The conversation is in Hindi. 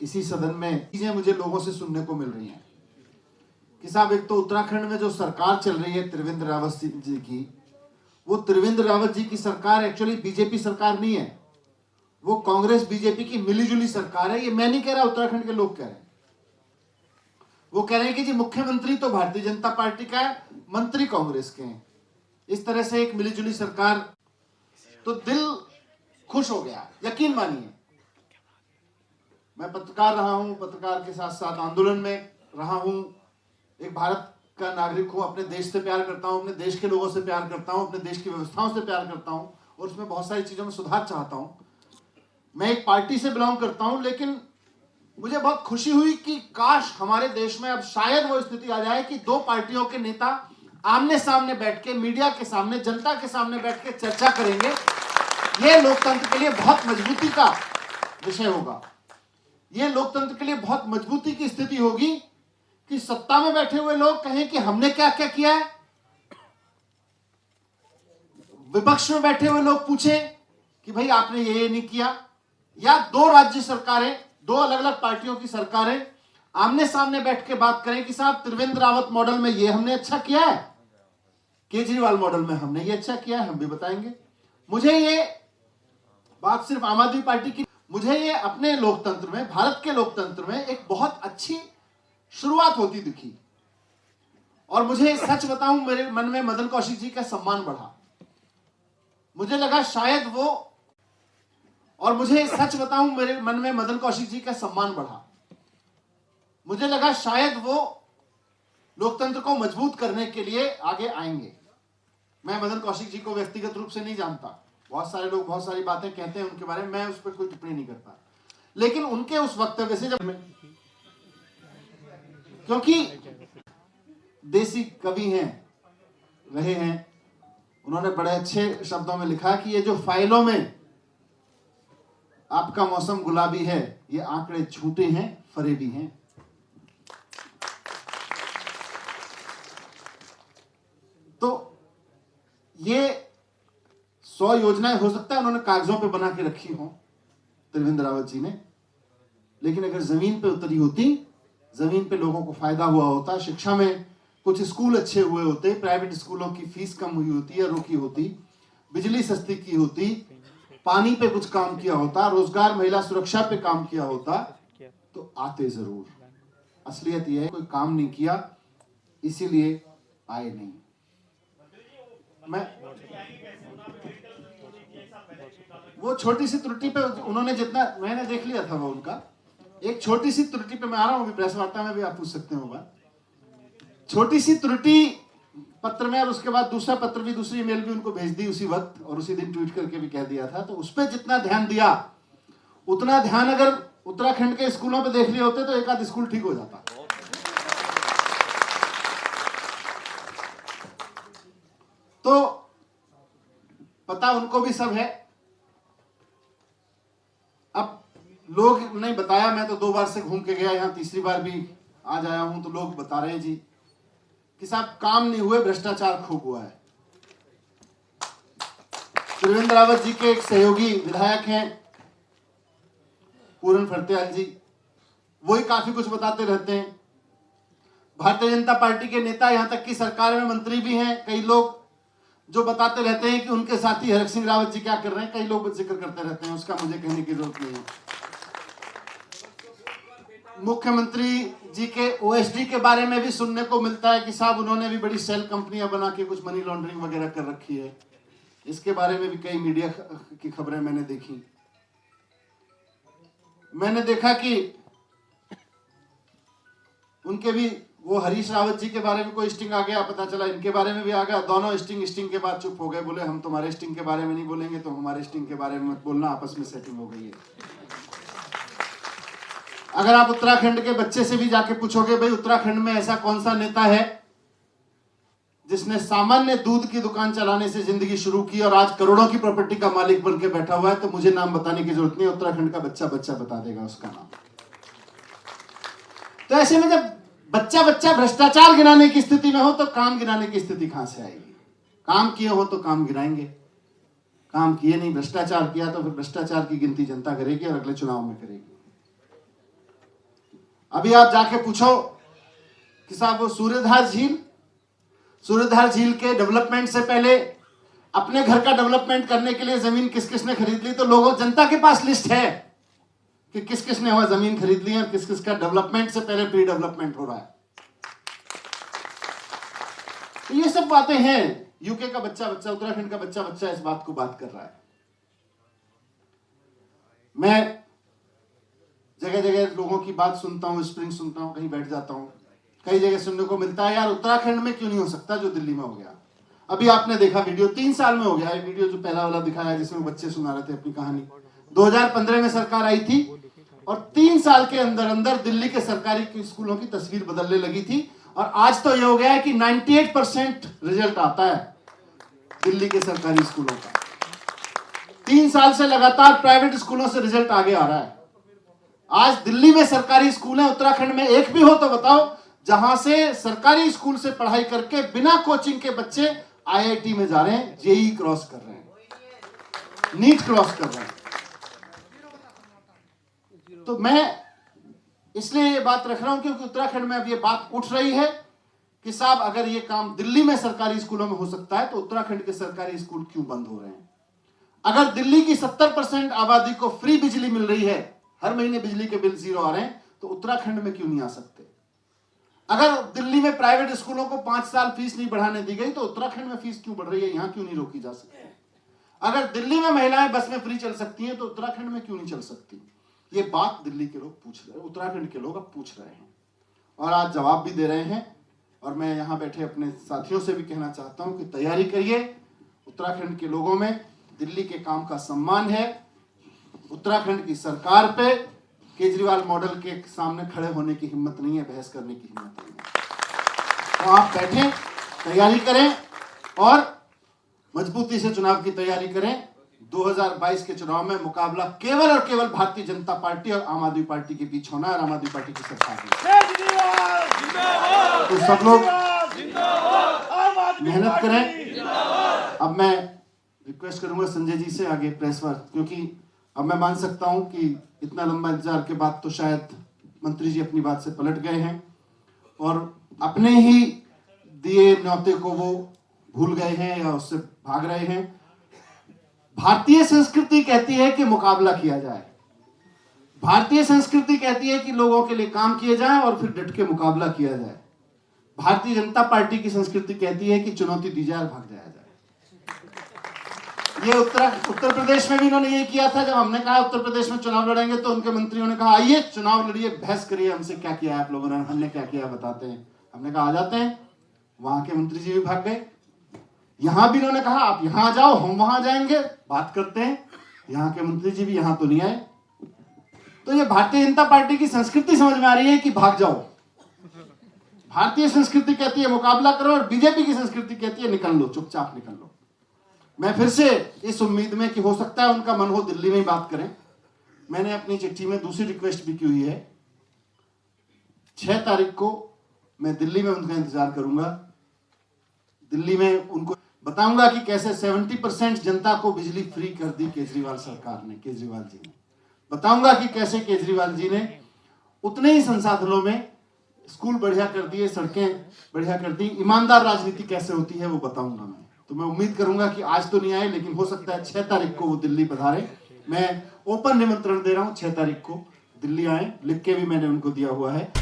इसी सदन में चीजें मुझे लोगों से सुनने को मिल रही हैं कि साहब, एक तो उत्तराखंड में जो सरकार चल रही है त्रिवेंद्र रावत जी की, वो त्रिवेंद्र रावत जी की सरकार एक्चुअली बीजेपी सरकार नहीं है, वो कांग्रेस बीजेपी की मिलीजुली सरकार है। ये मैं नहीं कह रहा, उत्तराखंड के लोग कह रहे हैं। वो कह रहे हैं कि जी मुख्यमंत्री तो भारतीय जनता पार्टी का है, मंत्री कांग्रेस के हैं। इस तरह से एक मिलीजुली सरकार, तो दिल खुश हो गया। यकीन मानिए, मैं पत्रकार रहा हूं, पत्रकार के साथ साथ आंदोलन में रहा हूं, एक भारत का नागरिक हूं, अपने देश से प्यार करता हूं, अपने देश के लोगों से प्यार करता हूं, अपने देश की व्यवस्थाओं से प्यार करता हूं और उसमें बहुत सारी चीजों में सुधार चाहता हूं। मैं एक पार्टी से बिलोंग करता हूं, लेकिन मुझे बहुत खुशी हुई कि काश हमारे देश में अब शायद वो स्थिति आ जाए कि दो पार्टियों के नेता आमने सामने बैठ के, मीडिया के सामने, जनता के सामने बैठ के चर्चा करेंगे। ये लोकतंत्र के लिए बहुत मजबूती का विषय होगा। ये लोकतंत्र के लिए बहुत मजबूती की स्थिति होगी कि सत्ता में बैठे हुए लोग कहें कि हमने क्या क्या किया है, विपक्ष में बैठे हुए लोग पूछें कि भाई आपने ये नहीं किया, या दो राज्य सरकारें, दो अलग अलग पार्टियों की सरकारें आमने सामने बैठ के बात करें कि साहब त्रिवेंद्र रावत मॉडल में ये हमने अच्छा किया है, केजरीवाल मॉडल में हमने ये अच्छा किया है, हम भी बताएंगे। मुझे ये बात सिर्फ आम आदमी पार्टी की, मुझे ये अपने लोकतंत्र में, भारत के लोकतंत्र में एक बहुत अच्छी शुरुआत होती दिखी। और मुझे सच बताऊं, मेरे मन में मदन कौशिक जी का सम्मान बढ़ा। मुझे लगा शायद वो, और मुझे सच बताऊं, मेरे मन में मदन कौशिक जी का सम्मान बढ़ा। मुझे लगा शायद वो लोकतंत्र को मजबूत करने के लिए आगे आएंगे। मैं मदन कौशिक जी को व्यक्तिगत रूप से नहीं जानता, बहुत सारे लोग बहुत सारी बातें कहते हैं उनके बारे में, मैं उस पर कोई टिप्पणी नहीं करता, लेकिन उनके उस वक्तव्य से जब, क्योंकि देसी कवि हैं, रहे हैं, उन्होंने बड़े अच्छे शब्दों में लिखा कि ये जो फाइलों में आपका मौसम गुलाबी है, ये आंकड़े झूठे हैं, फरेबी हैं। तो ये 100 योजनाएं हो सकता है उन्होंने कागजों पे बना के रखी हो त्रिवेंद्र रावत जी ने, लेकिन अगर जमीन पे उतरी होती, जमीन पे लोगों को फायदा हुआ होता, शिक्षा में कुछ स्कूल अच्छे हुए होते, प्राइवेट स्कूलों की फीस कम हुई होती या रोकी होती, बिजली सस्ती की होती, पानी पे कुछ काम किया होता, रोजगार, महिला सुरक्षा पे काम किया होता, तो आते जरूर। असलियत यह है कोई काम नहीं किया, इसीलिए आए नहीं। मैं वो छोटी सी त्रुटि पे उन्होंने जितना, मैंने देख लिया था वो उनका, एक छोटी सी त्रुटि पे मैं आ रहा हूं, प्रेस वार्ता में भी आप पूछ सकते हो बात, छोटी सी त्रुटि पत्र में, और उसके बाद दूसरा पत्र भी, दूसरी ईमेल भी उनको भेज दी उसी वक्त, और उसी दिन ट्वीट करके भी कह दिया था। तो उस पर जितना ध्यान दिया, उतना ध्यान अगर उत्तराखंड के स्कूलों पे देख लिए होते तो एक आध स्कूल ठीक हो जाता। तो पता उनको भी सब है। अब लोग नहीं बताया, मैं तो 2 बार से घूम के गया यहां, तीसरी बार भी आज आया हूं, तो लोग बता रहे हैं जी कि साहब काम नहीं हुए, भ्रष्टाचार खूब हुआ है। त्रिवेंद्र रावत जी के एक सहयोगी विधायक हैं पूरन फरतेयाल जी, वही काफी कुछ बताते रहते हैं। भारतीय जनता पार्टी के नेता, यहां तक कि सरकार में मंत्री भी हैं कई लोग, जो बताते रहते हैं कि उनके साथी हरक सिंह रावत जी क्या कर रहे हैं, कई लोग जिक्र करते रहते हैं, उसका मुझे कहने की जरूरत नहीं है। मुख्यमंत्री जी के ओएसडी के बारे में भी सुनने को मिलता है कि साहब उन्होंने भी बड़ी सेल कंपनियां बना के कुछ मनी लॉन्ड्रिंग वगैरह कर रखी है। इसके बारे में भी कई मीडिया की खबरें मैंने देखी। मैंने देखा कि उनके भी, वो हरीश रावत जी के बारे में कोई स्टिंग आ गया, पता चला इनके बारे में भी आ गया, दोनों स्टिंग के बाद चुप हो गए, बोले हम तुम्हारे स्टिंग के बारे में नहीं बोलेंगे, तो हमारे स्टिंग के बारे में मत बोलना, आपस में सेटिंग हो गई है। अगर आप उत्तराखंड के बच्चे से भी जाके पूछोगे भाई उत्तराखंड में ऐसा कौन सा नेता है जिसने सामान्य दूध की दुकान चलाने से जिंदगी शुरू की और आज करोड़ों की प्रॉपर्टी का मालिक बन के बैठा हुआ है, तो मुझे नाम बताने की जरूरत नहीं, उत्तराखंड का बच्चा बच्चा बता देगा उसका नाम। तो ऐसे में जब बच्चा बच्चा भ्रष्टाचार गिनाने की स्थिति में हो, तो काम गिनाने की स्थिति कहां से आएगी? काम किए हो तो काम गिनाएंगे, काम किए नहीं, भ्रष्टाचार किया तो फिर भ्रष्टाचार की गिनती जनता करेगी और अगले चुनाव में करेगी। अभी आप जाके पूछो कि साहब वो सूर्यधार झील के डेवलपमेंट से पहले अपने घर का डेवलपमेंट करने के लिए जमीन किस किस ने खरीद ली, तो लोगों जनता के पास लिस्ट है कि किस किस ने वहां जमीन खरीद ली है और किस किस का डेवलपमेंट से पहले प्री डेवलपमेंट हो रहा है। तो ये सब बातें हैं। यूके का बच्चा उत्तराखंड का बच्चा इस बात को बात कर रहा है। मैं जगह जगह लोगों की बात सुनता हूं, स्प्रिंग सुनता हूं, कहीं बैठ जाता हूं, कई जगह सुनने को मिलता है यार उत्तराखंड में क्यों नहीं हो सकता जो दिल्ली में हो गया। अभी आपने देखा वीडियो 3 साल में हो गया है, वीडियो जो पहला वाला दिखाया जिसमें बच्चे सुना रहे थे अपनी कहानी। 2015 में सरकार आई थी और 3 साल के अंदर अंदर दिल्ली के सरकारी स्कूलों की तस्वीर बदलने लगी थी। और आज तो ये हो गया है कि 98% रिजल्ट आता है दिल्ली के सरकारी स्कूलों का। 3 साल से लगातार प्राइवेट स्कूलों से रिजल्ट आगे आ रहा है। आज दिल्ली में सरकारी स्कूल है, उत्तराखंड में एक भी हो तो बताओ जहां से सरकारी स्कूल से पढ़ाई करके बिना कोचिंग के बच्चे आईआईटी में जा रहे हैं, जेई क्रॉस कर रहे हैं, नीट क्रॉस कर रहे हैं। तो मैं इसलिए ये बात रख रहा हूं क्योंकि उत्तराखंड में अब ये बात उठ रही है कि साहब अगर ये काम दिल्ली में सरकारी स्कूलों में हो सकता है तो उत्तराखंड के सरकारी स्कूल क्यों बंद हो रहे हैं। अगर दिल्ली की 70% आबादी को फ्री बिजली मिल रही है, हर महीने बिजली के बिल 0 आ रहे हैं, तो उत्तराखंड में क्यों नहीं आ सकते। अगर दिल्ली में प्राइवेट स्कूलों को 5 साल फीस नहीं बढ़ाने दी गई तो उत्तराखंड में फीस क्यों बढ़ रही है, यहां क्यों नहीं रोकी जा सकती। अगर दिल्ली में महिलाएं बस में फ्री चल सकती हैं तो उत्तराखंड में क्यों नहीं चल सकती। ये बात दिल्ली के लोग पूछ रहे हैं, उत्तराखंड के लोग अब पूछ रहे हैं और आज जवाब भी दे रहे हैं। और मैं यहां बैठे अपने साथियों से भी कहना चाहता हूं कि तैयारी करिए। उत्तराखंड के लोगों में दिल्ली के काम का सम्मान है। उत्तराखंड की सरकार पे केजरीवाल मॉडल के सामने खड़े होने की हिम्मत नहीं है, बहस करने की हिम्मत नहीं है। तो आप बैठें, तैयारी करें और मजबूती से चुनाव की तैयारी करें। 2022 के चुनाव में मुकाबला केवल और केवल भारतीय जनता पार्टी और आम आदमी पार्टी के बीच होना है और आम आदमी पार्टी की सरकार है। तो सब लोग मेहनत करें। अब मैं रिक्वेस्ट करूंगा संजय जी से आगे प्रेस वर्क, क्योंकि अब मैं मान सकता हूं कि इतना लंबा इंतजार के बाद तो शायद मंत्री जी अपनी बात से पलट गए हैं और अपने ही दिए न्योते को वो भूल गए हैं या उससे भाग रहे हैं। भारतीय संस्कृति कहती है कि मुकाबला किया जाए, भारतीय संस्कृति कहती है कि लोगों के लिए काम किए जाए और फिर डट के मुकाबला किया जाए। भारतीय जनता पार्टी की संस्कृति कहती है कि चुनौती दी जाए और भाग जाया जाए। ये उत्तर प्रदेश में भी इन्होंने ये किया था। जब हमने कहा उत्तर प्रदेश में चुनाव लड़ेंगे तो उनके मंत्रियों ने कहा आइए चुनाव लड़िए, बहस करिए हमसे, क्या किया आप लोगों ने, हमने क्या किया बताते हैं। हमने कहा आ जाते हैं। वहां के मंत्री जी भी भाग गए। यहां भी इन्होंने कहा आप यहां आ जाओ, हम वहां जाएंगे, बात करते हैं। यहां के मंत्री जी भी यहां तो नहीं आए। तो ये भारतीय जनता पार्टी की संस्कृति समझ में आ रही है कि भाग जाओ। भारतीय संस्कृति कहती है मुकाबला करो और बीजेपी की संस्कृति कहती है निकल लो, चुपचाप निकल लो। मैं फिर से इस उम्मीद में कि हो सकता है उनका मन हो दिल्ली में ही बात करें, मैंने अपनी चिट्ठी में दूसरी रिक्वेस्ट भी की हुई है। 6 तारीख को मैं दिल्ली में उनका इंतजार करूंगा। दिल्ली में उनको बताऊंगा कि कैसे 70% जनता को बिजली फ्री कर दी केजरीवाल सरकार ने, केजरीवाल जी ने। बताऊंगा कि कैसे केजरीवाल जी ने उतने ही संसाधनों में स्कूल बढ़िया कर दिए, सड़कें बढ़िया कर दी। ईमानदार राजनीति कैसे होती है वो बताऊंगा मैं। तो मैं उम्मीद करूंगा कि आज तो नहीं आए, लेकिन हो सकता है 6 तारीख को वो दिल्ली पधारे। मैं ओपन निमंत्रण दे रहा हूं, 6 तारीख को दिल्ली आए, लिख के भी मैंने उनको दिया हुआ है।